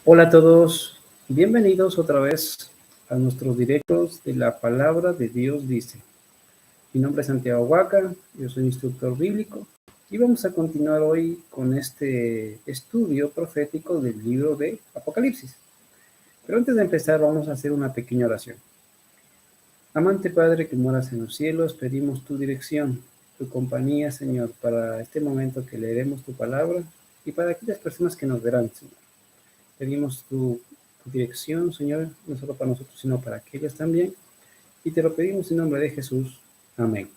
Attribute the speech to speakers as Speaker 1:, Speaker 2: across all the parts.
Speaker 1: Hola a todos, bienvenidos otra vez a nuestros directos de la palabra de Dios dice. Mi nombre es Santiago Huaca, yo soy instructor bíblico y vamos a continuar hoy con este estudio profético del libro de Apocalipsis. Pero antes de empezar vamos a hacer una pequeña oración. Amante Padre que moras en los cielos, pedimos tu dirección, tu compañía, Señor, para este momento que leeremos tu palabra y para aquellas personas que nos verán, Señor. Pedimos tu dirección, Señor, no solo para nosotros, sino para aquellos también. Y te lo pedimos en nombre de Jesús. Amén.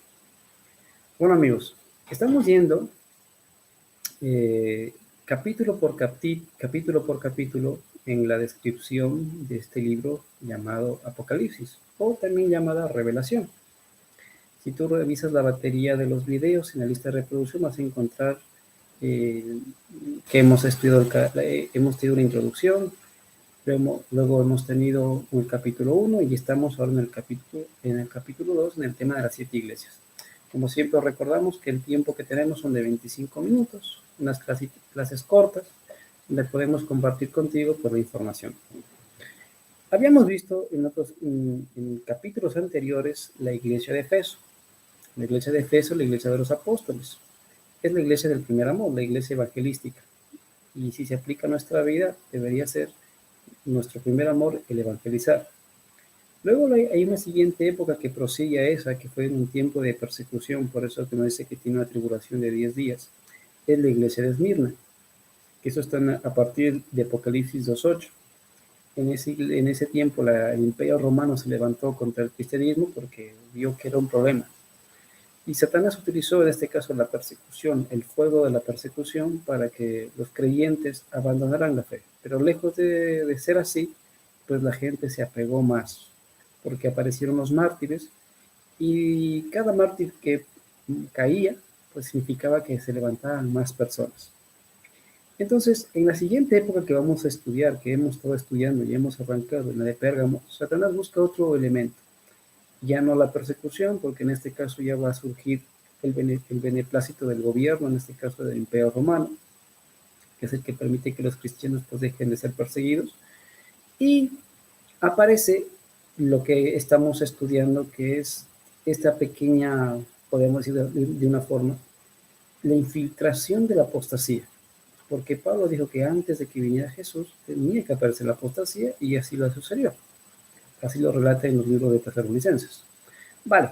Speaker 1: Bueno, amigos, estamos yendo capítulo por capítulo en la descripción de este libro llamado Apocalipsis, o también llamada Revelación. Si tú revisas la batería de los videos en la lista de reproducción, vas a encontrar que hemos estudiado, hemos tenido una introducción. Luego hemos tenido el capítulo 1 y estamos ahora en el capítulo 2 en el tema de las 7 iglesias. Como siempre recordamos que el tiempo que tenemos son de 25 minutos, unas clases cortas, donde podemos compartir contigo por la información. Habíamos visto en capítulos anteriores la iglesia de Efeso. La iglesia de Efeso, la iglesia de los apóstoles. Es la iglesia del primer amor, la iglesia evangelística. Y si se aplica a nuestra vida, debería ser nuestro primer amor, el evangelizar. Luego hay una siguiente época que prosigue a esa, que fue en un tiempo de persecución, por eso que nos dice que tiene una tribulación de 10 días. Es la iglesia de Esmirna, que eso está a partir de Apocalipsis 2.8. En ese tiempo el imperio romano se levantó contra el cristianismo porque vio que era un problema. Y Satanás utilizó en este caso la persecución, el fuego de la persecución, para que los creyentes abandonaran la fe. Pero lejos de ser así, pues la gente se apegó más, porque aparecieron los mártires y cada mártir que caía, pues significaba que se levantaban más personas. Entonces, en la siguiente época que vamos a estudiar, que hemos estado estudiando y hemos arrancado en la de Pérgamo, Satanás busca otro elemento. Ya no la persecución, porque en este caso ya va a surgir el beneplácito del gobierno, en este caso del Imperio Romano, que es el que permite que los cristianos pues dejen de ser perseguidos. Y aparece lo que estamos estudiando, que es esta pequeña, podemos decir de una forma, la infiltración de la apostasía. Porque Pablo dijo que antes de que viniera Jesús tenía que aparecer la apostasía y así lo sucedió. Así lo relata en los libros de Tesalonicenses. Vale,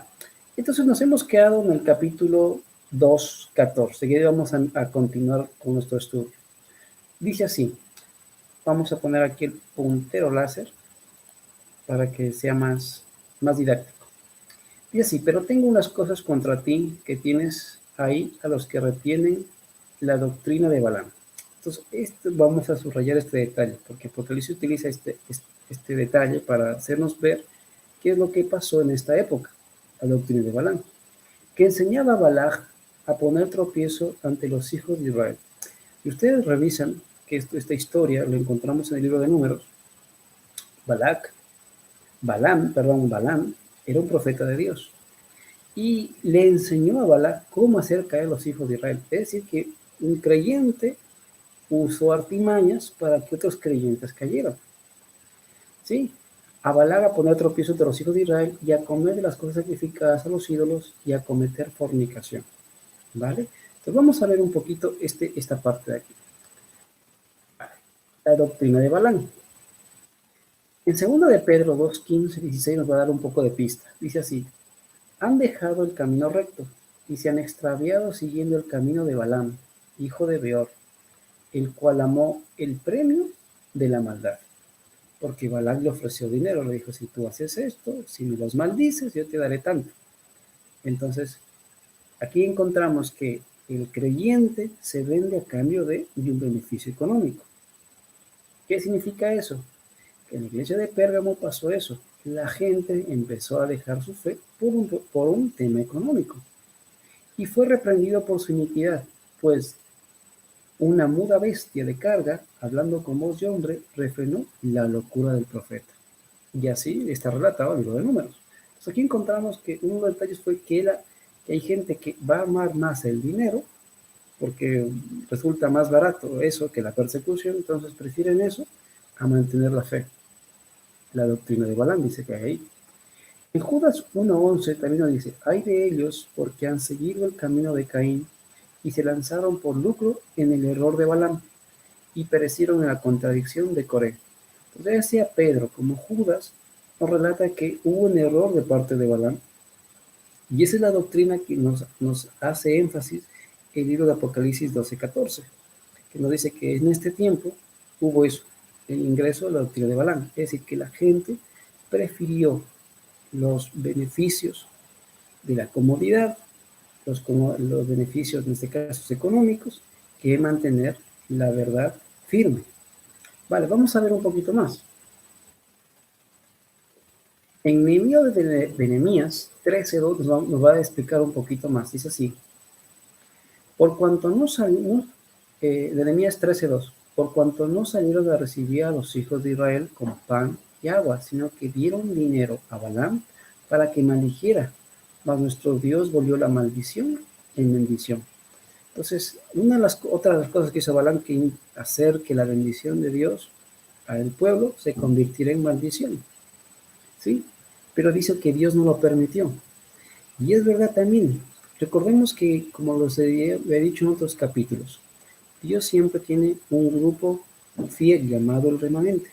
Speaker 1: entonces nos hemos quedado en el capítulo 2.14, y vamos a continuar con nuestro estudio. Dice así, vamos a poner aquí el puntero láser para que sea más didáctico. Dice así, pero tengo unas cosas contra ti que tienes ahí a los que retienen la doctrina de Balaam. Entonces, vamos a subrayar este detalle, porque Apocalipsis utiliza este detalle para hacernos ver qué es lo que pasó en esta época, la doctrina de Balaam, que enseñaba a Balac a poner tropiezo ante los hijos de Israel. Y ustedes revisan que esta historia lo encontramos en el libro de Números. Balaam era un profeta de Dios y le enseñó a Balac cómo hacer caer a los hijos de Israel. Es decir, que un creyente usó artimañas para que otros creyentes cayeran. ¿Sí? A Balac a poner tropiezo de los hijos de Israel y a comer de las cosas sacrificadas a los ídolos y a cometer fornicación. ¿Vale? Entonces vamos a ver un poquito esta parte de aquí. La doctrina de Balaam. En 2 de Pedro 2:15-16 nos va a dar un poco de pista. Dice así, han dejado el camino recto y se han extraviado siguiendo el camino de Balaam, hijo de Beor, el cual amó el premio de la maldad. Porque Balaam le ofreció dinero, le dijo, si tú haces esto, si me los maldices, yo te daré tanto. Entonces, aquí encontramos que el creyente se vende a cambio de un beneficio económico. ¿Qué significa eso? Que en la iglesia de Pérgamo pasó eso. La gente empezó a dejar su fe por un tema económico. Y fue reprendido por su iniquidad, pues una muda bestia de carga, hablando con voz de hombre, refrenó la locura del profeta. Y así está relatado en el libro de Números. Entonces aquí encontramos que uno de los detalles fue que hay gente que va a amar más el dinero, porque resulta más barato eso que la persecución, entonces prefieren eso, a mantener la fe. La doctrina de Balaam dice que hay ahí. En Judas 1:11 también nos dice, hay de ellos porque han seguido el camino de Caín y se lanzaron por lucro en el error de Balaam y perecieron en la contradicción de Coré. Entonces, sea Pedro como Judas, nos relata que hubo un error de parte de Balaam, y esa es la doctrina que nos hace énfasis el libro de Apocalipsis 12:14, que nos dice que en este tiempo hubo eso, el ingreso de la doctrina de Balaam, es decir, que la gente prefirió los beneficios de la comodidad, los beneficios, en este caso económicos, que mantener la verdad firme. Vale, vamos a ver un poquito más. En el libro de Nehemías 13:2 nos va a explicar un poquito más. Dice así, por cuanto no salimos, de Nehemías 13:2, por cuanto no salieron a recibir a los hijos de Israel con pan y agua, sino que dieron dinero a Balaam para que maldijera, mas nuestro Dios volvió la maldición en bendición. Entonces, otra de las cosas que hizo Balaam, que hacer que la bendición de Dios al pueblo se convirtiera en maldición, ¿sí? Pero dice que Dios no lo permitió. Y es verdad también. Recordemos que, como los he dicho en otros capítulos, Dios siempre tiene un grupo fiel llamado el remanente,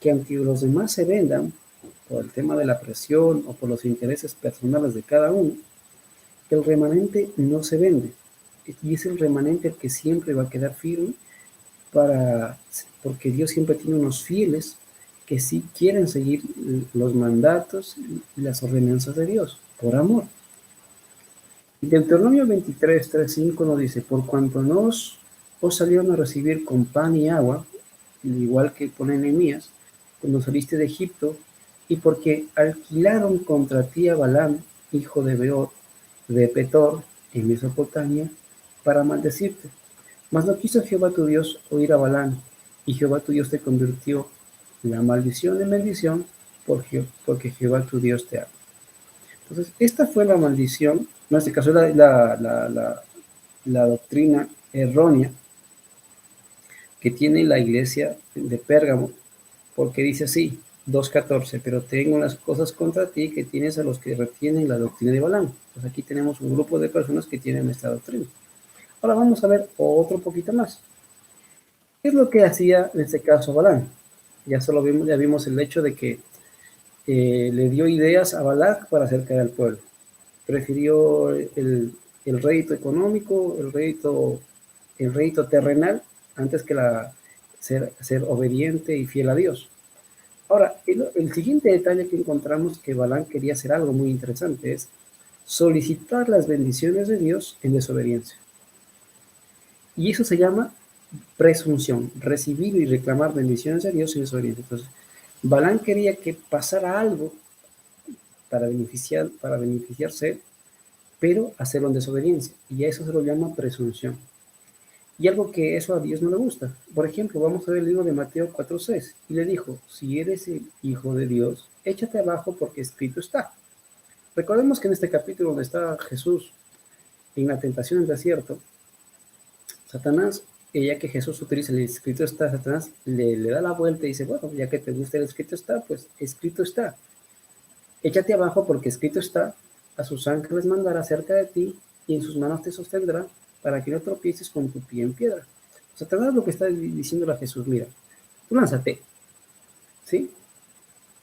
Speaker 1: que aunque los demás se vendan por el tema de la presión o por los intereses personales de cada uno, el remanente no se vende. Y es el remanente el que siempre va a quedar firme porque Dios siempre tiene unos fieles que sí quieren seguir los mandatos y las ordenanzas de Dios, por amor. Y Deuteronomio 23:3-5 nos dice, por cuanto os salieron a recibir con pan y agua, igual que pone Nehemías, cuando saliste de Egipto, y porque alquilaron contra ti a Balaam, hijo de Beor, de Petor, en Mesopotamia, para maldecirte. Mas no quiso Jehová tu Dios oír a Balaam, y Jehová tu Dios te convirtió la maldición en bendición, porque Jehová tu Dios te ama. Entonces, esta fue la maldición, en este caso la doctrina errónea que tiene la iglesia de Pérgamo, porque dice así, 2:14, pero tengo las cosas contra ti que tienes a los que retienen la doctrina de Balaam. Pues aquí tenemos un grupo de personas que tienen esta doctrina. Ahora vamos a ver otro poquito más. ¿Qué es lo que hacía en este caso Balaam? Ya vimos el hecho de que le dio ideas a Balac para hacer caer al pueblo. Prefirió el rédito económico, el rédito terrenal, antes que ser obediente y fiel a Dios. Ahora, el siguiente detalle que encontramos que Balaam quería hacer algo muy interesante es solicitar las bendiciones de Dios en desobediencia. Y eso se llama presunción, recibir y reclamar bendiciones de Dios en desobediencia. Entonces, Balaam quería que pasara algo para beneficiarse, pero hacerlo en desobediencia. Y a eso se lo llama presunción. Y algo que eso a Dios no le gusta. Por ejemplo, vamos a ver el libro de Mateo 4:6. Y le dijo, si eres el Hijo de Dios, échate abajo porque escrito está. Recordemos que en este capítulo donde está Jesús en la tentación del desierto, Satanás, ya que Jesús utiliza el escrito está, Satanás le da la vuelta y dice, bueno, ya que te gusta el escrito está, pues escrito está. Échate abajo porque escrito está, a sus ángeles mandará cerca de ti y en sus manos te sostendrá para que no tropieces con tu pie en piedra. Satanás lo que está diciéndole a Jesús, mira, tú lánzate, ¿sí?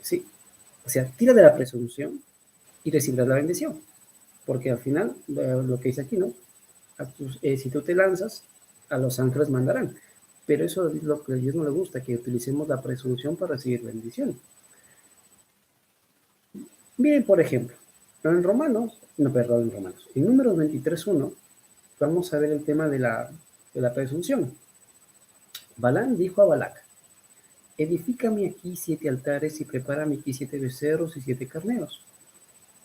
Speaker 1: Sí. O sea, tira de la presunción y recibirás la bendición. Porque al final, lo que dice aquí, ¿no? Si tú te lanzas, a los ángeles mandarán. Pero eso es lo que a Dios no le gusta, que utilicemos la presunción para recibir bendición. Miren, por ejemplo, en Números 23:1, vamos a ver el tema de la presunción. Balaam dijo a Balac, edifícame aquí 7 altares y prepárame aquí 7 becerros y 7 carneros.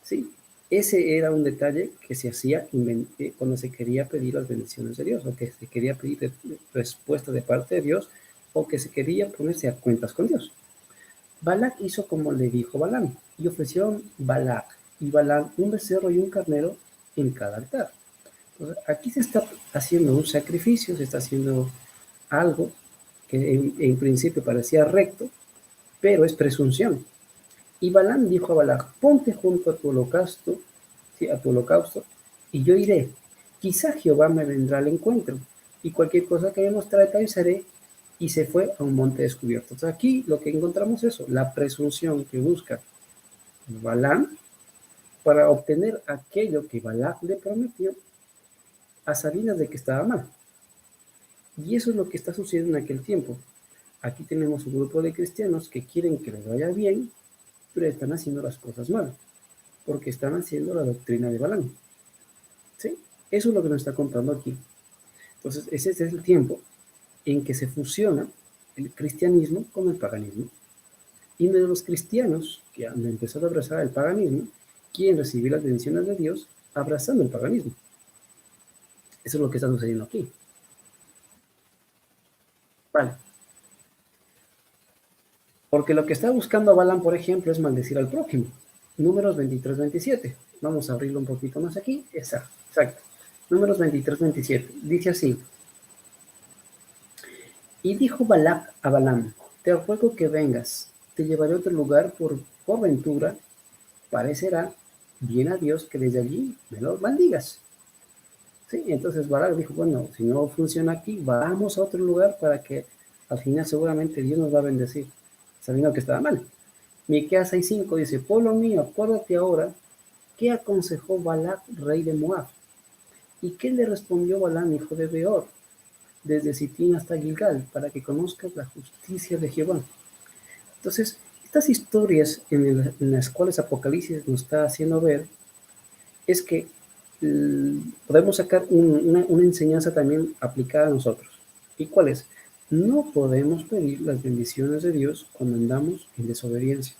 Speaker 1: Sí, ese era un detalle que se hacía cuando se quería pedir las bendiciones de Dios, o que se quería pedir respuesta de parte de Dios, o que se quería ponerse a cuentas con Dios. Balac hizo como le dijo Balaam, y ofrecieron Balac y Balaam un becerro y un carnero en cada altar. Entonces, aquí se está haciendo un sacrificio, se está haciendo algo que en principio parecía recto, pero es presunción. Y Balaam dijo a Balac, ponte junto a tu holocausto, sí, a tu holocausto, y yo iré. Quizá Jehová me vendrá al encuentro, y cualquier cosa que me mostrare te avisaré. Y se fue a un monte descubierto. Entonces aquí lo que encontramos es eso, la presunción que busca Balaam para obtener aquello que Balac le prometió a sabiendas de que estaba mal. Y eso es lo que está sucediendo en aquel tiempo. Aquí tenemos un grupo de cristianos que quieren que les vaya bien, pero están haciendo las cosas mal, porque están haciendo la doctrina de Balaam. ¿Sí? Eso es lo que nos está contando aquí. Entonces, ese es el tiempo en que se fusiona el cristianismo con el paganismo. Y de los cristianos que han empezado a abrazar el paganismo, quieren recibir las bendiciones de Dios abrazando el paganismo. Eso es lo que está sucediendo aquí. Vale. Porque lo que está buscando Balaam, por ejemplo, es maldecir al prójimo. Números 23-27. Vamos a abrirlo un poquito más aquí. Exacto. Números 23-27. Dice así. Y dijo Balac a Balaam, te ruego que vengas, te llevaré a otro lugar por ventura, parecerá bien a Dios que desde allí me lo maldigas. Sí, entonces Balac dijo, bueno, si no funciona aquí, vamos a otro lugar para que al final seguramente Dios nos va a bendecir, sabiendo que estaba mal. Miqueas 6:5 dice, pueblo mío, acuérdate ahora qué aconsejó Balac, rey de Moab, y qué le respondió Balaam, hijo de Beor, desde Sitín hasta Gilgal, para que conozcas la justicia de Jehová. Entonces, estas historias en las cuales Apocalipsis nos está haciendo ver es que podemos sacar una enseñanza también aplicada a nosotros. ¿Y cuál es? No podemos pedir las bendiciones de Dios cuando andamos en desobediencia.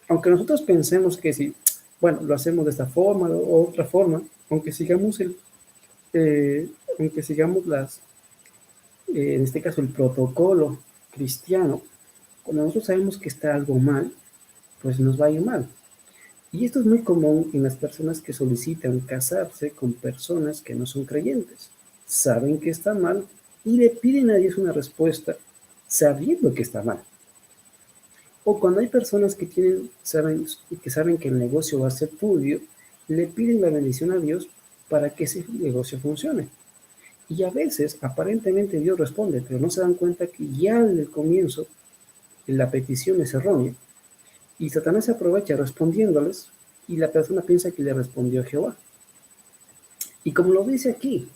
Speaker 1: Aunque nosotros pensemos que si, bueno, lo hacemos de esta forma o otra forma, aunque sigamos eh, aunque sigamos en este caso el protocolo cristiano, cuando nosotros sabemos que está algo mal, pues nos va a ir mal. Y esto es muy común en las personas que solicitan casarse con personas que no son creyentes. Saben que está mal y le piden a Dios una respuesta sabiendo que está mal. O cuando hay personas que saben que el negocio va a ser turbio, le piden la bendición a Dios para que ese negocio funcione. Y a veces, aparentemente, Dios responde, pero no se dan cuenta que ya en el comienzo la petición es errónea. Y Satanás se aprovecha respondiéndoles y la persona piensa que le respondió Jehová. Y como lo dice aquí,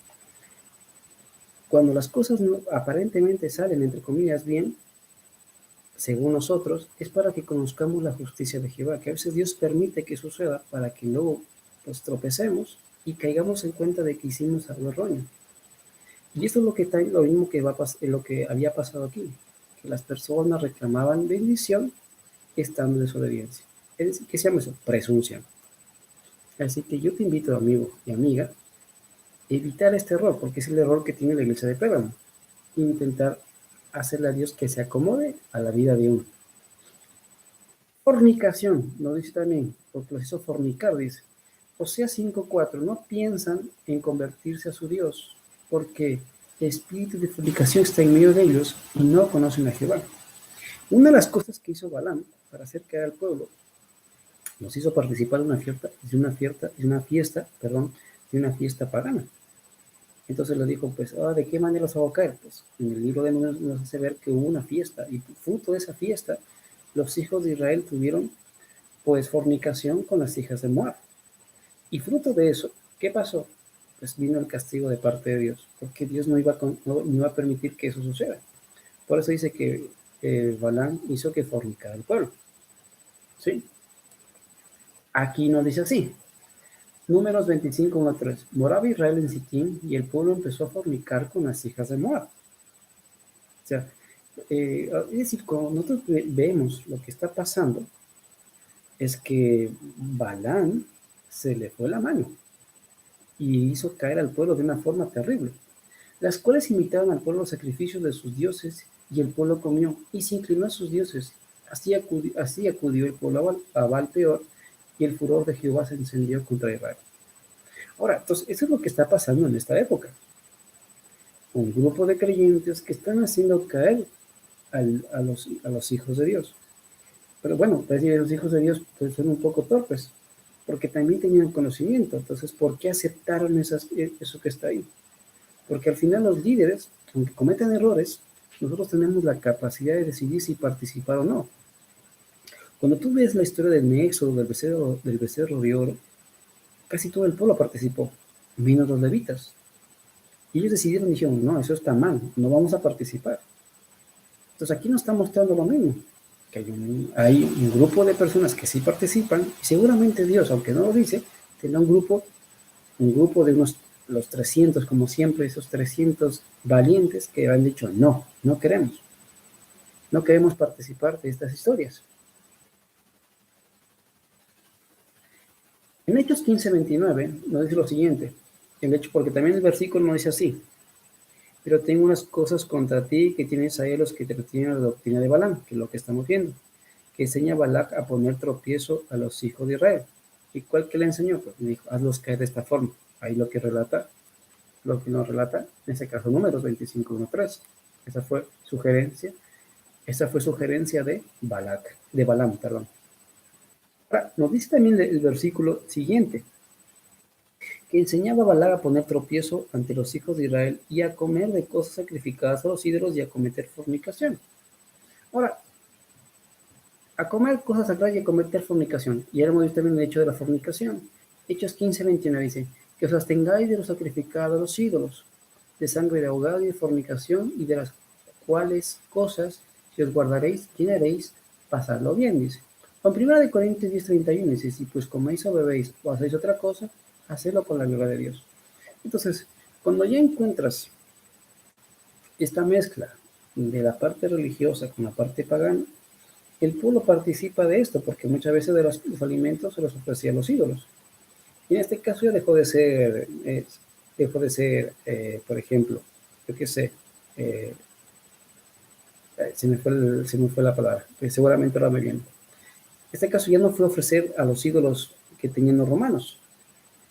Speaker 1: cuando las cosas aparentemente salen, entre comillas, bien, según nosotros, es para que conozcamos la justicia de Jehová, que a veces Dios permite que suceda para que luego pues tropecemos y caigamos en cuenta de que hicimos algo erróneo. Y esto es lo mismo que lo que había pasado aquí, que las personas reclamaban bendición estando en desobediencia. Es decir, ¿qué se llama eso? Presunción. Así que yo te invito, amigo y amiga, a evitar este error, porque es el error que tiene la iglesia de Pérgamo. Intentar hacerle a Dios que se acomode a la vida de uno. Fornicación, lo dice también, porque los hizo fornicar, dice. Oseas 5:4, no piensan en convertirse a su Dios, porque el espíritu de fornicación está en medio de ellos y no conocen a Jehová. Una de las cosas que hizo Balaam para hacer caer al pueblo, los hizo participar de una fiesta pagana. Entonces le dijo, pues, ¿de qué manera los hago caer? Pues en el libro de Números nos hace ver que hubo una fiesta y fruto de esa fiesta los hijos de Israel tuvieron pues fornicación con las hijas de Moab. Y fruto de eso, ¿qué pasó? Pues vino el castigo de parte de Dios, porque Dios no iba a permitir que eso suceda. Por eso dice que Balaam hizo que fornicara el pueblo. ¿Sí? Aquí nos dice así. Números 25:1-3. Moraba Israel en Sitín y el pueblo empezó a fornicar con las hijas de Moab. O sea, es decir, cuando nosotros vemos lo que está pasando, es que Balaam se le fue la mano y hizo caer al pueblo de una forma terrible, las cuales imitaban al pueblo los sacrificios de sus dioses, y el pueblo comió y se inclinó a sus dioses. Así acudió el pueblo a Baal Peor, y el furor de Jehová se encendió contra Israel. Ahora, entonces, eso es lo que está pasando en esta época. un grupo de creyentes que están haciendo caer a los hijos de Dios. Pero bueno, pues los hijos de Dios pues, son un poco torpes, porque también tenían conocimiento. Entonces, ¿por qué aceptaron eso que está ahí? Porque al final los líderes, aunque cometan errores, nosotros tenemos la capacidad de decidir si participar o no. Cuando tú ves la historia del Éxodo, del becerro de oro, casi todo el pueblo participó, menos los levitas. Y ellos decidieron y dijeron, no, eso está mal, no vamos a participar. Entonces aquí nos está mostrando lo mismo, que hay un grupo de personas que sí participan, y seguramente Dios, aunque no lo dice, tendrá un grupo de los 300, como siempre, esos 300 valientes que han dicho, no, no queremos participar de estas historias. En Hechos 15:29 nos dice lo siguiente, el hecho, porque también el versículo nos dice así, pero tengo unas cosas contra ti que tienes ahí los que te retienen la doctrina de Balaam, que es lo que estamos viendo, que enseña a Balac a poner tropiezo a los hijos de Israel. ¿Y cuál que le enseñó? Pues le dijo, hazlos caer de esta forma. Ahí lo que nos relata, en ese caso, Números 25:1-3. Esa fue sugerencia de Balaam, perdón. Ahora, nos dice también el versículo siguiente, que enseñaba a Balac a poner tropiezo ante los hijos de Israel y a comer de cosas sacrificadas a los ídolos y a cometer fornicación. Ahora, a comer cosas sagradas y a cometer fornicación. Y ahora hemos visto también el hecho de la fornicación. Hechos 15:21 dice, que os abstengáis de los sacrificados a los ídolos, de sangre de ahogado y de fornicación, y de las cuales cosas, si os guardaréis, ¿quién haréis? Pasadlo bien, dice. En 1 Corintios 10:31 dice, si pues coméis o bebéis o hacéis otra cosa, hacedlo por la gloria de Dios. Entonces, cuando ya encuentras esta mezcla de la parte religiosa con la parte pagana, el pueblo participa de esto, porque muchas veces de los alimentos se los ofrecían los ídolos. Y en este caso ya dejó de ser, por ejemplo, yo qué sé, se me fue la palabra, que seguramente ahora me viene. En este caso ya no fue ofrecer a los ídolos que tenían los romanos.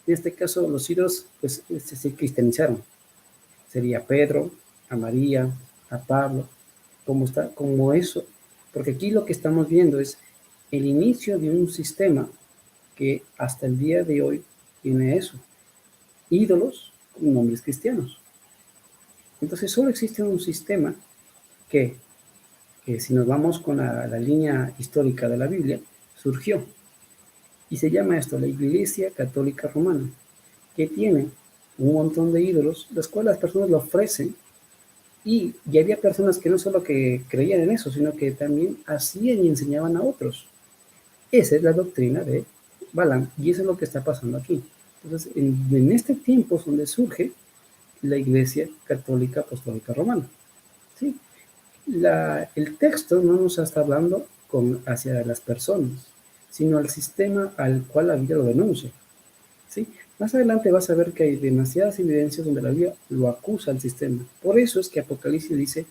Speaker 1: En este caso los ídolos pues se cristianizaron. Sería a Pedro, a María, a Pablo, como eso. Porque aquí lo que estamos viendo es el inicio de un sistema que hasta el día de hoy tiene eso. Ídolos con nombres cristianos. Entonces solo existe un sistema que si nos vamos con la línea histórica de la Biblia, surgió. Y se llama esto la Iglesia Católica Romana, que tiene un montón de ídolos, los cuales las personas lo ofrecen. Y había personas que no solo que creían en eso, sino que también hacían y enseñaban a otros. Esa es la doctrina de Balaam, y eso es lo que está pasando aquí. Entonces, en este tiempo es donde surge la Iglesia Católica Apostólica Romana. ¿Sí? El texto no nos está hablando hacia las personas, sino al sistema al cual la Biblia lo denuncia. ¿Sí? Más adelante vas a ver que hay demasiadas evidencias donde la Biblia lo acusa al sistema. Por eso es que Apocalipsis dice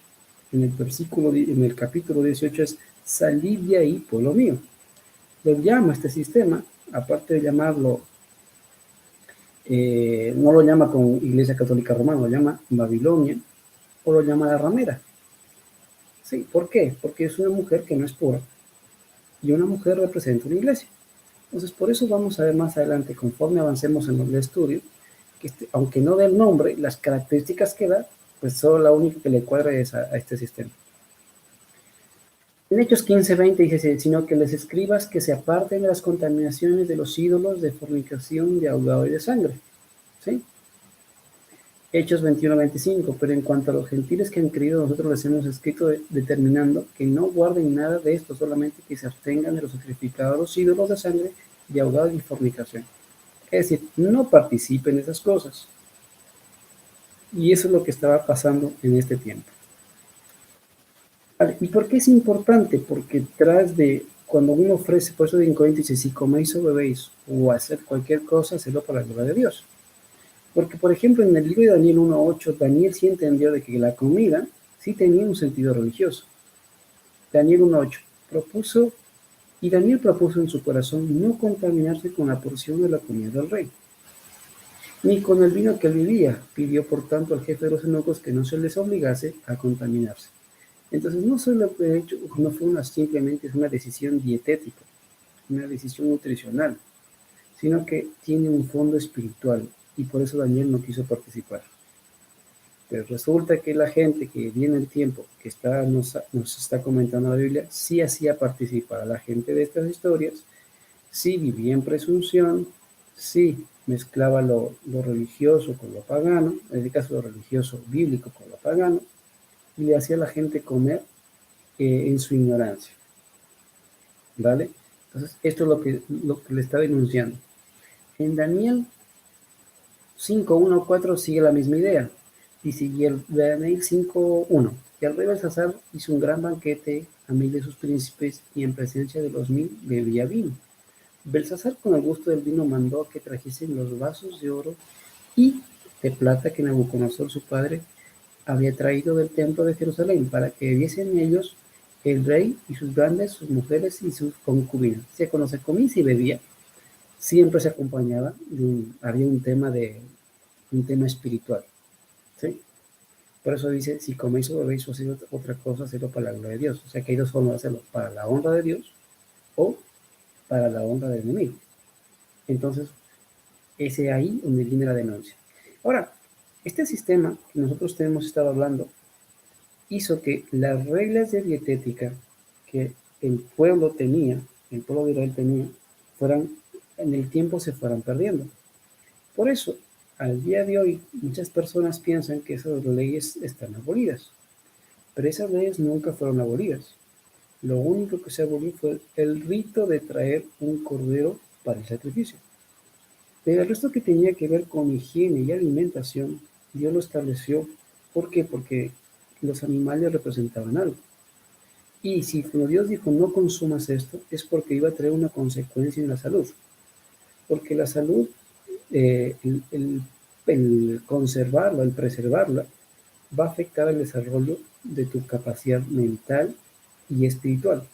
Speaker 1: en el capítulo 18 es, salid de ahí, pueblo mío. Lo llama este sistema, aparte de llamarlo, no lo llama como Iglesia Católica Romana, lo llama Babilonia o lo llama la ramera. ¿Sí? ¿Por qué? Porque es una mujer que no es pura y una mujer representa una iglesia. Entonces, por eso vamos a ver más adelante, conforme avancemos en el estudio, que aunque no dé el nombre, las características que da, pues solo la única que le cuadra es a este sistema. En Hechos 15:20 dice, sino que les escribas que se aparten de las contaminaciones de los ídolos, de fornicación, de ahogado y de sangre. ¿Sí? Hechos 21:25, pero en cuanto a los gentiles que han creído, nosotros les hemos escrito determinando que no guarden nada de esto, solamente que se abstengan de los sacrificados a los ídolos de sangre, de ahogado y fornicación. Es decir, no participen en esas cosas. Y eso es lo que estaba pasando en este tiempo. Vale, ¿y por qué es importante? Porque tras de cuando uno ofrece, por eso en Corintios dice, si coméis o bebéis o hacer cualquier cosa, hacedlo para la gloria de Dios. Porque, por ejemplo, en el libro de Daniel 1:8, Daniel sí entendió de que la comida sí tenía un sentido religioso. Daniel 1:8 Daniel propuso en su corazón no contaminarse con la porción de la comida del rey. ni con el vino que él vivía. Pidió, por tanto, al jefe de los eunucos que no se les obligase a contaminarse. Entonces, no solo el hecho, no fue simplemente una decisión dietética, una decisión nutricional, sino que tiene un fondo espiritual, y por eso Daniel no quiso participar. Pero resulta que la gente que viene el tiempo que nos está comentando la Biblia, sí hacía participar a la gente de estas historias, sí vivía en presunción, sí mezclaba lo religioso con lo pagano, en este caso lo religioso bíblico con lo pagano, y le hacía a la gente comer en su ignorancia. ¿Vale? Entonces, esto es lo que le está denunciando. En Daniel 5:1-4 sigue la misma idea. Dice, y el Daniel 5:1, y el rey Belsasar hizo un gran banquete a 1000 de sus príncipes, y en presencia de los 1000 bebía vino. Belsasar, con el gusto del vino, mandó que trajesen los vasos de oro y de plata que Nabucodonosor, su padre, había traído del templo de Jerusalén, para que bebiesen ellos el rey y sus grandes, sus mujeres y sus concubinas. O sea, cuando se comía y se bebía, siempre se acompañaba había un tema espiritual, ¿sí? Por eso dice, si coméis o bebéis o hacéis otra cosa, hacedlo para la gloria de Dios. O sea que hay dos formas de hacerlo, para la honra de Dios o para la honra del enemigo. Entonces, ese ahí donde viene la denuncia. Ahora, este sistema que nosotros hemos estado hablando hizo que las reglas de dietética que el pueblo tenía, el pueblo de Israel tenía, en el tiempo se fueran perdiendo. Por eso, al día de hoy, muchas personas piensan que esas leyes están abolidas, pero esas leyes nunca fueron abolidas. Lo único que se abolió fue el rito de traer un cordero para el sacrificio. Pero el resto que tenía que ver con higiene y alimentación, Dios lo estableció. ¿Por qué? Porque los animales representaban algo. Y si como Dios dijo no consumas esto, es porque iba a traer una consecuencia en la salud. Porque la salud, el conservarla, el preservarla, va a afectar el desarrollo de tu capacidad mental y espiritual.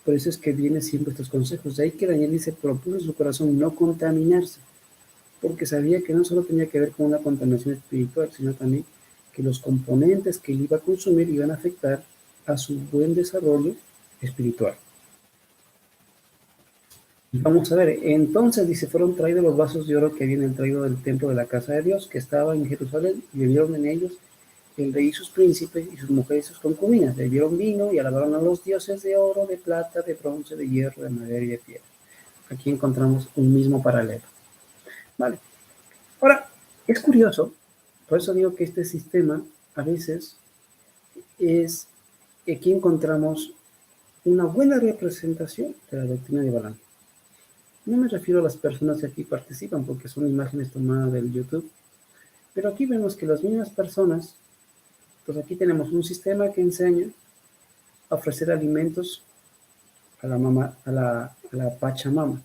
Speaker 1: Por eso es que vienen siempre estos consejos. De ahí que Daniel dice, propuso en su corazón no contaminarse, porque sabía que no solo tenía que ver con una contaminación espiritual, sino también que los componentes que él iba a consumir iban a afectar a su buen desarrollo espiritual. Vamos a ver, entonces dice, fueron traídos los vasos de oro que habían traído del templo de la casa de Dios, que estaba en Jerusalén, y bebieron en ellos el rey y sus príncipes, y sus mujeres y sus concubinas. Bebieron vino y alabaron a los dioses de oro, de plata, de bronce, de hierro, de madera y de piedra. Aquí encontramos un mismo paralelo. Vale. Ahora, es curioso, por eso digo que este sistema a veces es, aquí encontramos una buena representación de la doctrina de Balaam. No me refiero a las personas que aquí participan, porque son imágenes tomadas del YouTube, pero aquí vemos que las mismas personas, pues aquí tenemos un sistema que enseña a ofrecer alimentos a la mamá, a la Pachamama.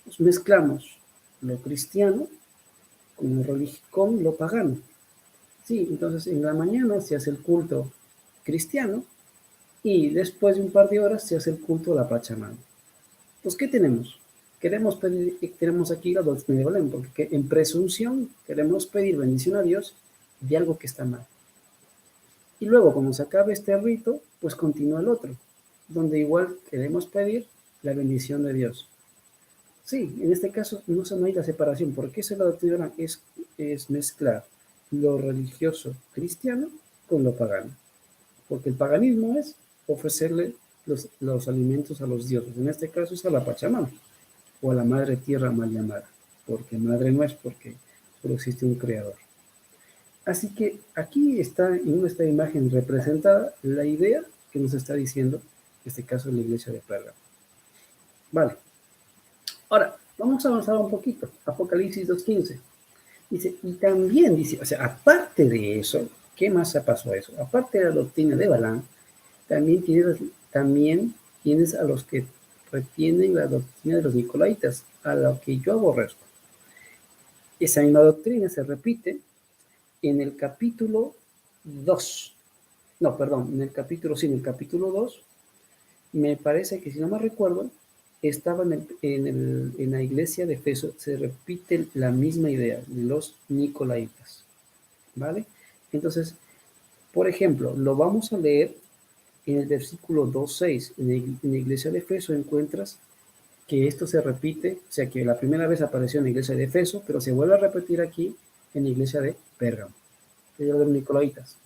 Speaker 1: Pues mezclamos lo cristiano con lo pagano. Sí, entonces en la mañana se hace el culto cristiano y después de un par de horas se hace el culto a la Pachamama. Pues, ¿qué tenemos? Tenemos aquí la doctrina de Belén, porque en presunción queremos pedir bendición a Dios de algo que está mal. Y luego, cuando se acabe este rito, pues continúa el otro, donde igual queremos pedir la bendición de Dios. Sí, en este caso no hay la separación, porque esa es la doctrina, es mezclar lo religioso cristiano con lo pagano. Porque el paganismo es ofrecerle los alimentos a los dioses, en este caso es a la Pachamama, o a la madre tierra mal llamada, porque madre no es, porque solo existe un creador. Así que aquí está en esta imagen representada la idea que nos está diciendo, en este caso, la iglesia de Pérgamo. Vale. Ahora, vamos a avanzar un poquito. Apocalipsis 2:15. Dice, y también dice, o sea, aparte de eso, ¿qué más pasó a eso? Aparte de la doctrina de Balaam, también tienes a los que retienen la doctrina de los Nicolaitas, a lo que yo aborrezco. Esa misma doctrina se repite en el capítulo 2. No, perdón, en el capítulo 2, me parece que si no me recuerdo, estaba en la iglesia de Efeso, se repite la misma idea de los nicolaitas, ¿vale? Entonces, por ejemplo, lo vamos a leer en el versículo 2.6. En la iglesia de Efeso encuentras que esto se repite, o sea que la primera vez apareció en la iglesia de Efeso, pero se vuelve a repetir aquí en la iglesia de Pérgamo, que es de los nicolaitas.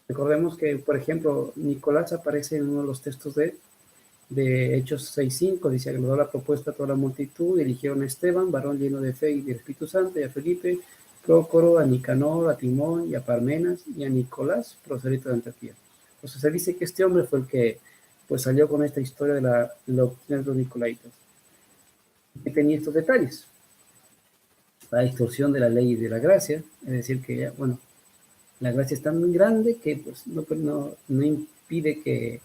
Speaker 1: Recordemos que, por ejemplo, Nicolás aparece en uno de los textos de Hechos 6.5, dice, agradó la propuesta a toda la multitud, eligieron a Esteban, varón lleno de fe y del Espíritu Santo, y a Felipe, Prócoro, a Nicanor, a Timón, y a Parmenas, y a Nicolás, prosélito de Antioquía. Entonces se dice que este hombre fue el que pues salió con esta historia de la doctrina de los nicolaitas. Y tenía estos detalles. La distorsión de la ley y de la gracia, es decir, que ya, bueno, la gracia es tan grande que pues, no impide que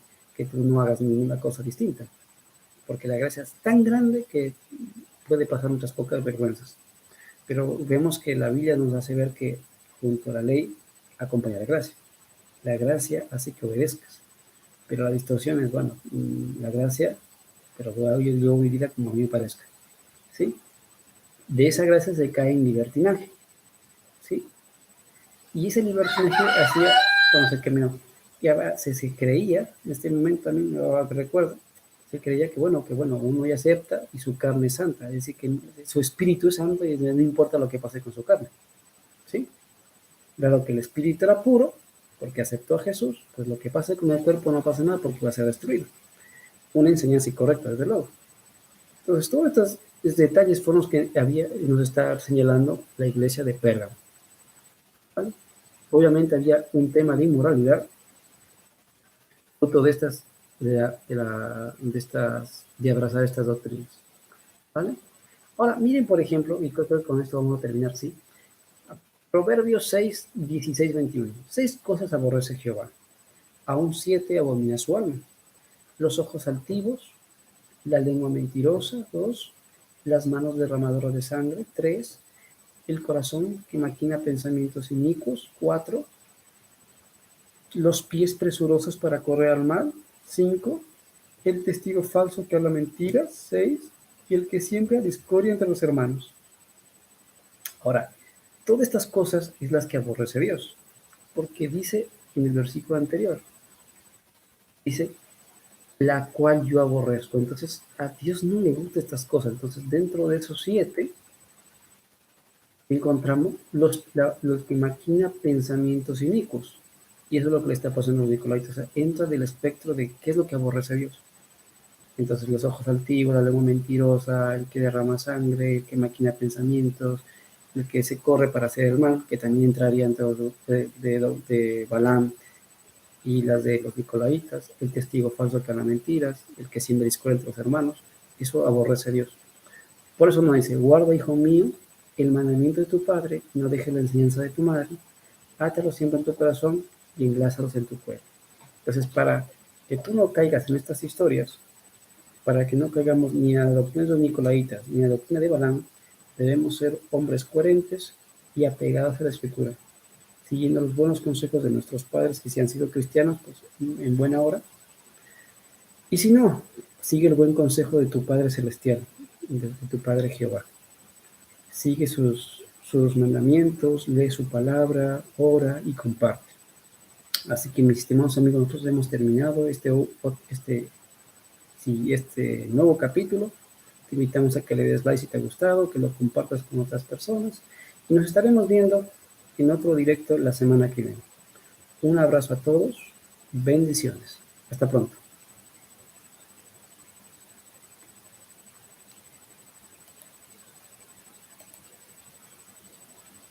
Speaker 1: tú no hagas ninguna cosa distinta, porque la gracia es tan grande que puede pasar muchas pocas vergüenzas. Pero vemos que la Biblia nos hace ver que junto a la ley acompaña la gracia. La gracia hace que obedezcas, pero la distorsión es, bueno, la gracia, pero yo vivirla como a mí me parezca, ¿sí? De esa gracia se cae en libertinaje, ¿sí? Y ese libertinaje hacía, cuando se caminó, y ahora se creía, en este momento también, ahora que recuerdo, se creía que bueno, uno ya acepta y su carne es santa, es decir, que su espíritu es santo y no importa lo que pase con su carne, ¿sí? Dado que el espíritu era puro, porque aceptó a Jesús, pues lo que pase con el cuerpo no pasa nada porque va a ser destruido. Una enseñanza incorrecta, desde luego. Entonces, todos estos detalles fueron los que nos está señalando la iglesia de Pérgamo, ¿vale? Obviamente había un tema de inmoralidad, fruto de estas, de abrazar estas doctrinas, ¿vale? Ahora, miren, por ejemplo, y creo que con esto vamos a terminar, ¿sí? Proverbios 6, 16, 21. 6 cosas aborrece Jehová, aún 7 abomina su alma. Los ojos altivos, la lengua mentirosa, 2, las manos derramadoras de sangre, 3, el corazón que maquina pensamientos inicuos, 4, los pies presurosos para correr al mal, 5, el testigo falso que habla mentiras, 6, y el que siembra discordia entre los hermanos. Ahora, todas estas cosas es las que aborrece Dios, porque dice en el versículo anterior, dice, la cual yo aborrezco. Entonces, a Dios no le gustan estas cosas. Entonces, dentro de esos 7, encontramos los que maquina pensamientos inicuos. Y eso es lo que le está pasando a los nicolaitas. O sea, entra del espectro de qué es lo que aborrece a Dios. Entonces, los ojos altivos, la lengua mentirosa, el que derrama sangre, el que maquina pensamientos, el que se corre para hacer el mal, que también entraría dentro de Balaam y las de los nicolaitas, el testigo falso que habla mentiras, el que siembra discordia entre los hermanos. Eso aborrece a Dios. Por eso nos dice, guarda, hijo mío, el mandamiento de tu padre, no dejes la enseñanza de tu madre, átalos siempre en tu corazón y englázalos en tu cuello. Entonces, para que tú no caigas en estas historias, para que no caigamos ni a la doctrina de los nicolaitas, ni a la doctrina de Balaam, debemos ser hombres coherentes y apegados a la Escritura, siguiendo los buenos consejos de nuestros padres que si han sido cristianos, pues en buena hora. Y si no, sigue el buen consejo de tu Padre Celestial, de tu Padre Jehová. Sigue sus mandamientos, lee su palabra, ora y comparte. Así que, mis estimados amigos, nosotros hemos terminado este nuevo capítulo. Te invitamos a que le des like si te ha gustado, que lo compartas con otras personas y nos estaremos viendo en otro directo la semana que viene. Un abrazo a todos, bendiciones. Hasta pronto.